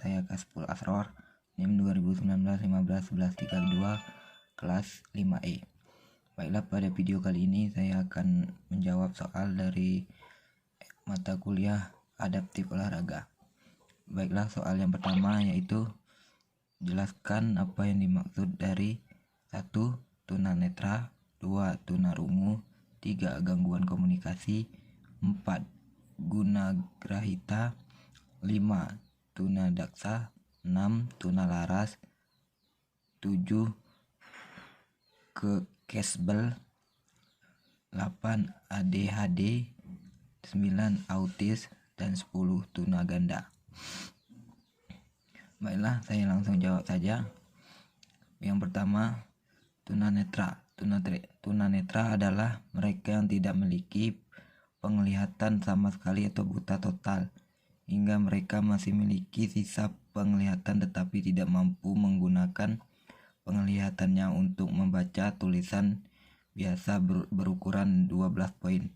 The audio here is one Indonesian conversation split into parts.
saya Kaspul Asror, NIM 2019-15-11-32, kelas 5E. Baiklah, pada video kali ini saya akan menjawab soal dari mata kuliah adaptif olahraga. Baiklah, soal yang pertama yaitu jelaskan apa yang dimaksud dari 1. Tunanetra, 2. Tunarungu, 3. Gangguan komunikasi, 4. Gunagrahita, 5. Tunadaksa, 6. Tunalaras, 7. Kesbel, 8. ADHD, 9. Autis, dan 10. Tunaganda. Baiklah, saya langsung jawab saja. Yang pertama, tunanetra. Tunanetra adalah mereka yang tidak memiliki penglihatan sama sekali atau buta total, hingga mereka masih memiliki sisa penglihatan tetapi tidak mampu menggunakan penglihatannya untuk membaca tulisan biasa berukuran 12 poin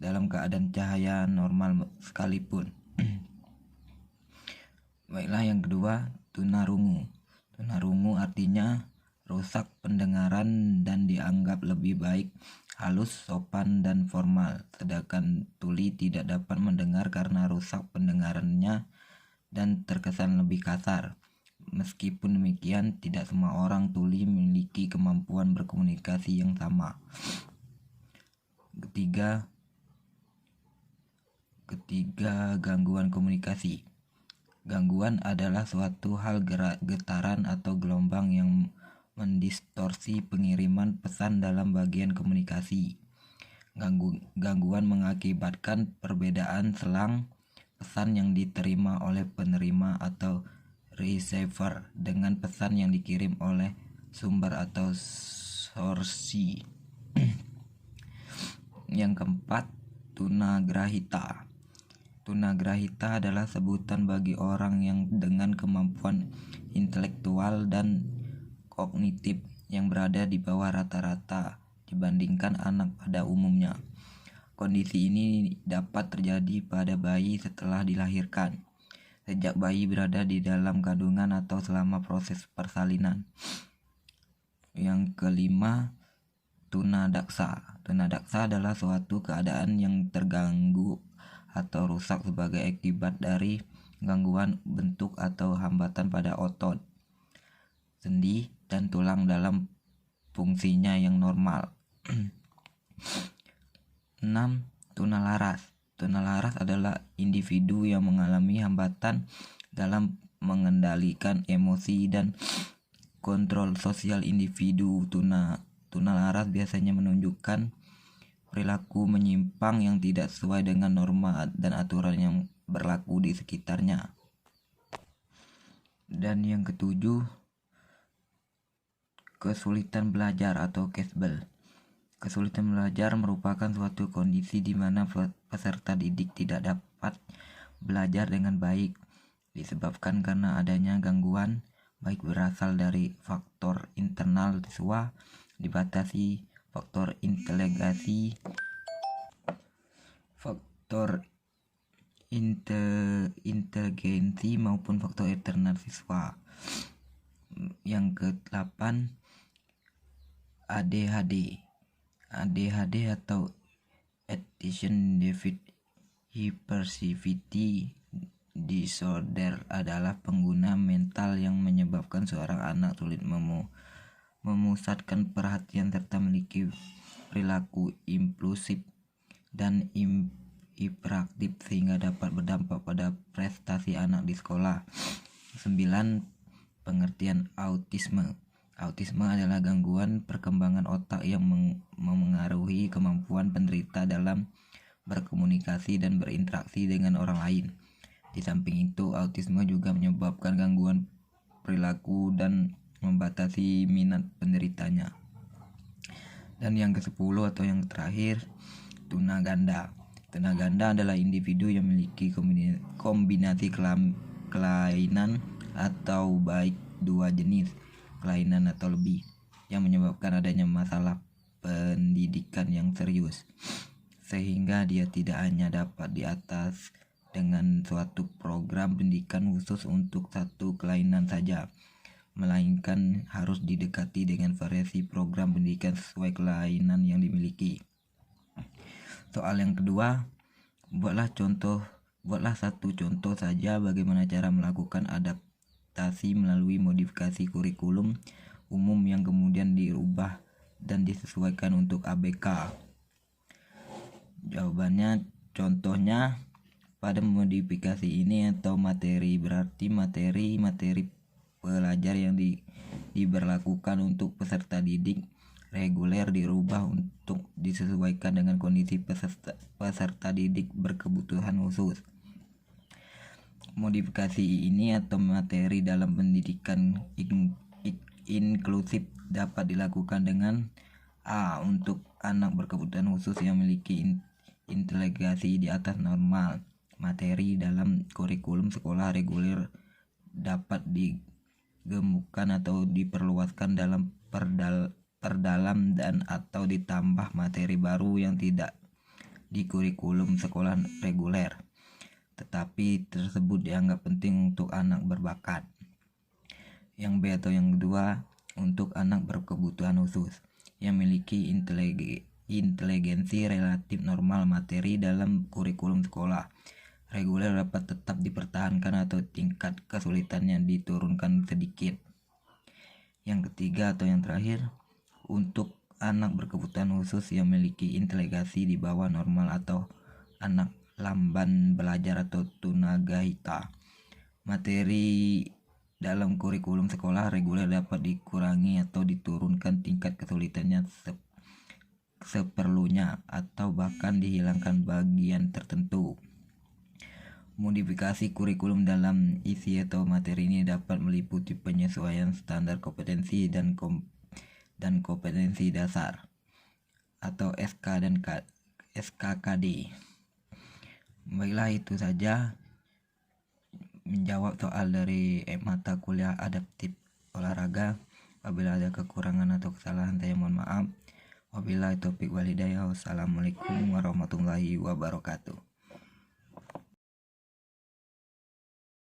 dalam keadaan cahaya normal sekalipun. Baiklah, yang kedua, tunarungu. Tunarungu artinya rusak pendengaran dan dianggap lebih baik halus, sopan, dan formal, sedangkan tuli tidak dapat mendengar karena rusak pendengarannya dan terkesan lebih kasar. Meskipun demikian, tidak semua orang tuli memiliki kemampuan berkomunikasi yang sama. Ketiga, gangguan komunikasi. Gangguan adalah suatu hal getaran atau gelombang yang mendistorsi pengiriman pesan dalam bagian komunikasi. Gangguan mengakibatkan perbedaan selang pesan yang diterima oleh penerima atau receiver dengan pesan yang dikirim oleh sumber atau source. Yang keempat, tunagrahita. Tunagrahita adalah sebutan bagi orang yang dengan kemampuan intelektual dan kognitif yang berada di bawah rata-rata dibandingkan anak pada umumnya. Kondisi ini dapat terjadi pada bayi setelah dilahirkan, sejak bayi berada di dalam kandungan atau selama proses persalinan. Yang kelima, tunadaksa. Tunadaksa adalah suatu keadaan yang terganggu atau rusak sebagai akibat dari gangguan bentuk atau hambatan pada otot, sendi, dan tulang dalam fungsinya yang normal. 6. Tunalaras. Tunalaras adalah individu yang mengalami hambatan dalam mengendalikan emosi dan kontrol sosial individu. Tunalaras biasanya menunjukkan perilaku menyimpang yang tidak sesuai dengan norma dan aturan yang berlaku di sekitarnya. Dan yang ketujuh, kesulitan belajar atau kesbel. Kesulitan belajar merupakan suatu kondisi di mana peserta didik tidak dapat belajar dengan baik disebabkan karena adanya gangguan baik berasal dari faktor internal siswa, dibatasi faktor inteligensi, faktor inteligensi maupun faktor eksternal siswa. Yang ke-8, ADHD. ADHD atau Attention Deficit Hyperactivity Disorder adalah pengguna mental yang menyebabkan seorang anak sulit memusatkan perhatian serta memiliki perilaku impulsif dan hiperaktif sehingga dapat berdampak pada prestasi anak di sekolah. 9. Pengertian autisme. Autisme adalah gangguan perkembangan otak yang memengaruhi kemampuan penderita dalam berkomunikasi dan berinteraksi dengan orang lain. Di samping itu, autisme juga menyebabkan gangguan perilaku dan membatasi minat penderitanya. Dan yang ke-10 atau yang terakhir, tunaganda. Tunaganda adalah individu yang memiliki kombinasi kelainan atau baik dua jenis kelainan atau lebih yang menyebabkan adanya masalah pendidikan yang serius, sehingga dia tidak hanya dapat di atas dengan suatu program pendidikan khusus untuk satu kelainan saja, melainkan harus didekati dengan variasi program pendidikan sesuai kelainan yang dimiliki. Soal yang kedua, buatlah satu contoh saja bagaimana cara melakukan adaptasi melalui modifikasi kurikulum umum yang kemudian dirubah dan disesuaikan untuk ABK. Jawabannya, contohnya pada modifikasi ini atau materi berarti materi pelajar yang diberlakukan untuk peserta didik reguler dirubah untuk disesuaikan dengan kondisi peserta didik berkebutuhan khusus. Modifikasi ini atau materi dalam pendidikan inklusif dapat dilakukan dengan A. Untuk anak berkebutuhan khusus yang memiliki inteligensi di atas normal, materi dalam kurikulum sekolah reguler dapat digemukkan atau diperluaskan dalam perdalam dan atau ditambah materi baru yang tidak di kurikulum sekolah reguler, tetapi tersebut dianggap penting untuk anak berbakat. Yang B atau yang kedua, untuk anak berkebutuhan khusus yang memiliki inteligensi relatif normal, materi dalam kurikulum sekolah reguler dapat tetap dipertahankan atau tingkat kesulitannya diturunkan sedikit. Yang ketiga atau yang terakhir, untuk anak berkebutuhan khusus yang memiliki inteligensi di bawah normal atau anak lamban belajar atau tunagahita, materi dalam kurikulum sekolah reguler dapat dikurangi atau diturunkan tingkat kesulitannya seperlunya atau bahkan dihilangkan bagian tertentu. Modifikasi kurikulum dalam isi atau materi ini dapat meliputi penyesuaian standar kompetensi dan kompetensi dasar atau SK dan SKKD. Baiklah, itu saja menjawab soal dari mata kuliah adaptif olahraga. Apabila ada kekurangan atau kesalahan saya mohon maaf. Wabillahi taufiq walhidayah. Wassalamualaikum warahmatullahi wabarakatuh.